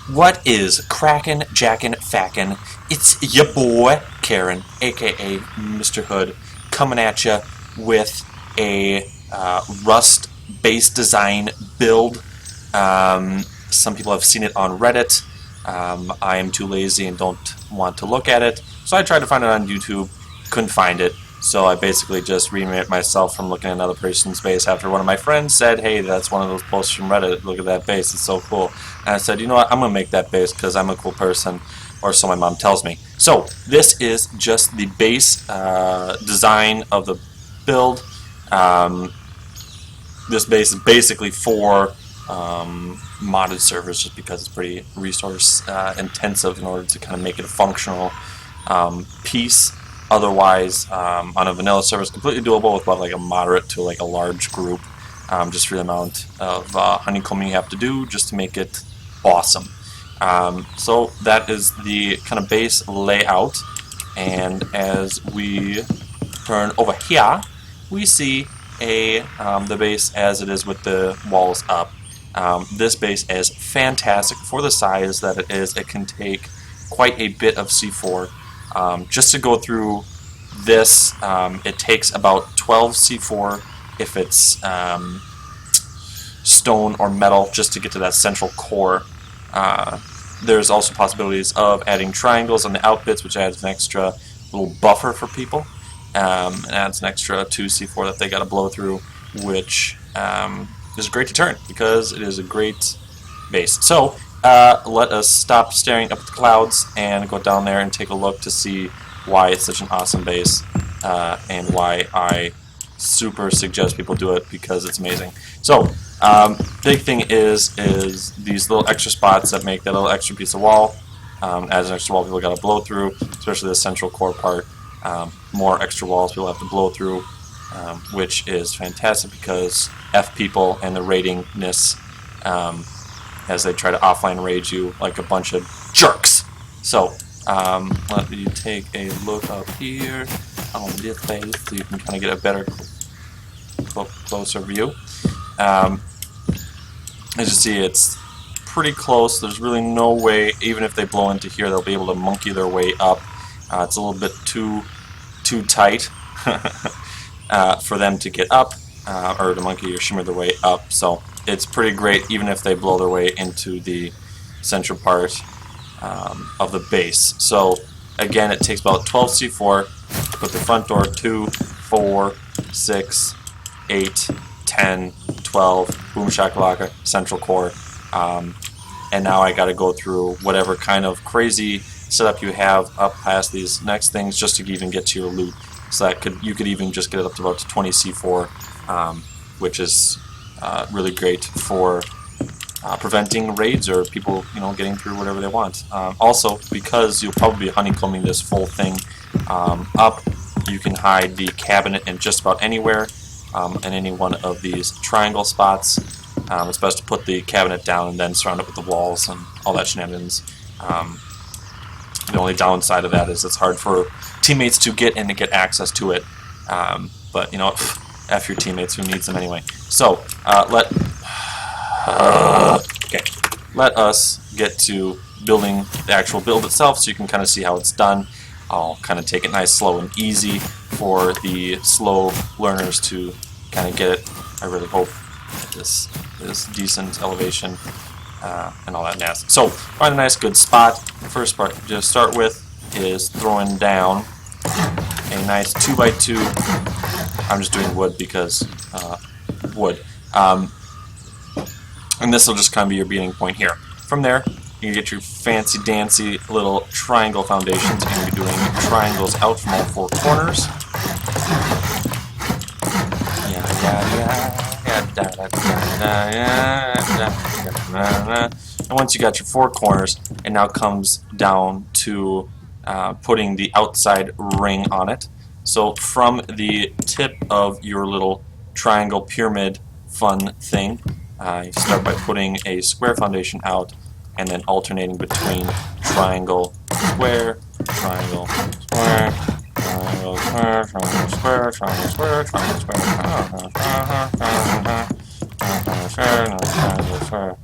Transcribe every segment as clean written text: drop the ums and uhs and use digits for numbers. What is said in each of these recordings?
What is crackin', jackin', fackin'? It's your boy, Caaran, aka Mr. Hood, coming at you with a Rust base design build. Some people have seen it on Reddit. I am too lazy and don't want to look at it, so I tried to find it on YouTube, couldn't find it. So I basically just remade it myself from looking at another person's base after one of my friends said, hey, that's one of those posts from Reddit, look at that base, it's so cool. And I said, you know what, I'm going to make that base because I'm a cool person, or so my mom tells me. So this is just the base design of the build. This base is basically for modded servers just because it's pretty resource intensive in order to kind of make it a functional piece. Otherwise, on a vanilla server, it's completely doable with about like a moderate to like a large group, just for the amount of honeycombing you have to do just to make it awesome. So that is the kind of base layout, and as we turn over here, we see the base as it is with the walls up. This base is fantastic for the size that it is. It can take quite a bit of C4. Just to go through this, it takes about 12 C4 if it's stone or metal, just to get to that central core. There's also possibilities of adding triangles on the outbits, which adds an extra little buffer for people. And adds an extra 2 C4 that they got to blow through, which is great deterrent because it is a great base. So let us stop staring up at the clouds and go down there and take a look to see why it's such an awesome base, and why I super suggest people do it, because it's amazing. So big thing is these little extra spots that make that little extra piece of wall. As an extra wall people got to blow through, especially the central core part. More extra walls people have to blow through, which is fantastic because F people and the raidingness, as they try to offline raid you like a bunch of jerks. So let me take a look up here on this base so you can kind of get a better, closer view. As you see, it's pretty close. There's really no way, even if they blow into here, they'll be able to monkey their way up. It's a little bit too tight for them to get up, or to monkey or shimmer their way up. So it's pretty great even if they blow their way into the central part of the base. So again, it takes about 12 C4 to put the front door 2, 4, 6, 8, 10, 12, boom shakalaka, central core. And now I got to go through whatever kind of crazy setup you have up past these next things just to even get to your loot. So that you could even just get it up to about 20 C4, which is really great for preventing raids or people, getting through whatever they want. Also, because you'll probably be honeycombing this full thing up, you can hide the cabinet in just about anywhere, in any one of these triangle spots. It's best to put the cabinet down and then surround it with the walls and all that shenanigans. The only downside of that is it's hard for teammates to get in and get access to it. But you know what? F your teammates, who needs them anyway. So let us get to building the actual build itself, so you can kind of see how it's done. I'll kind of take it nice, slow, and easy for the slow learners to kind of get it. I really hope this is decent elevation and all that nasty. So find a nice good spot. The first part to start with is throwing down a nice 2x2. I'm just doing wood because wood. And this will just kind of be your beginning point here. From there, you get your fancy dancy little triangle foundations. You're going to be doing triangles out from all 4 corners. And once you got your 4 corners, it now comes down to putting the outside ring on it. So from the tip of your little triangle pyramid fun thing, you start by putting a square foundation out and then alternating between triangle, square, triangle, square, triangle, square, triangle, square, triangle, square, triangle, square, triangle, square,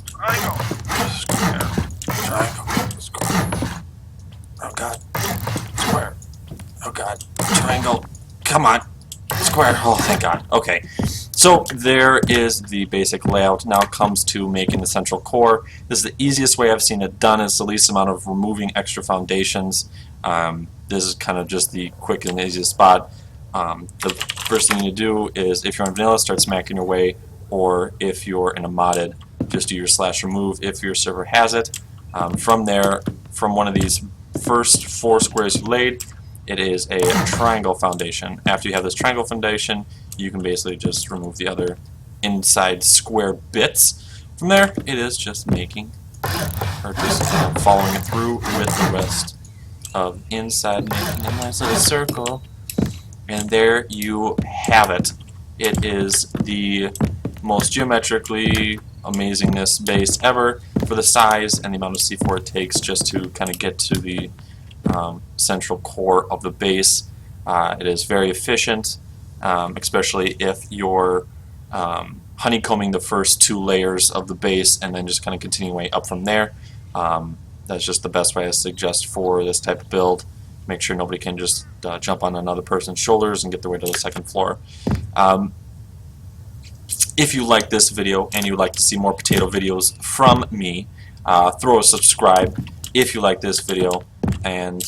triangle, square. Triangle. Square. Oh god. Square. Oh god. Triangle. Come on. Square. Oh, thank god. Okay. So there is the basic layout. Now it comes to making the central core. This is the easiest way I've seen it done. It's the least amount of removing extra foundations. This is kind of just the quick and easiest spot. The first thing you do is, if you're on vanilla, start smacking your way, or if you're in a modded, just do your /remove if your server has it. From there, from one of these first 4 squares you laid, it is a triangle foundation. After you have this triangle foundation, you can basically just remove the other inside square bits. From there, it is just making, or just following it through with the rest of inside, making a nice little circle. And there you have it. It is the most geometrically amazingness base ever for the size and the amount of C4 it takes just to kind of get to the central core of the base. It is very efficient, especially if you're honeycombing the first 2 layers of the base and then just kind of continuing way up from there. That's just the best way I suggest for this type of build. Make sure nobody can just jump on another person's shoulders and get their way to the 2nd floor. If you like this video and you'd like to see more potato videos from me, throw a subscribe. If you like this video and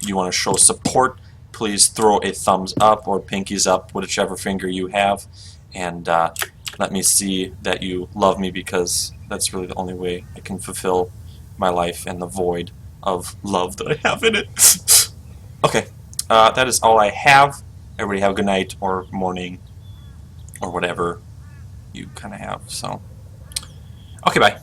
you want to show support, please throw a thumbs up or pinkies up, whichever finger you have, and let me see that you love me, because that's really the only way I can fulfill my life and the void of love that I have in it. Okay, that is all I have. Everybody have a good night or morning or whatever you kind of have. So, okay, bye.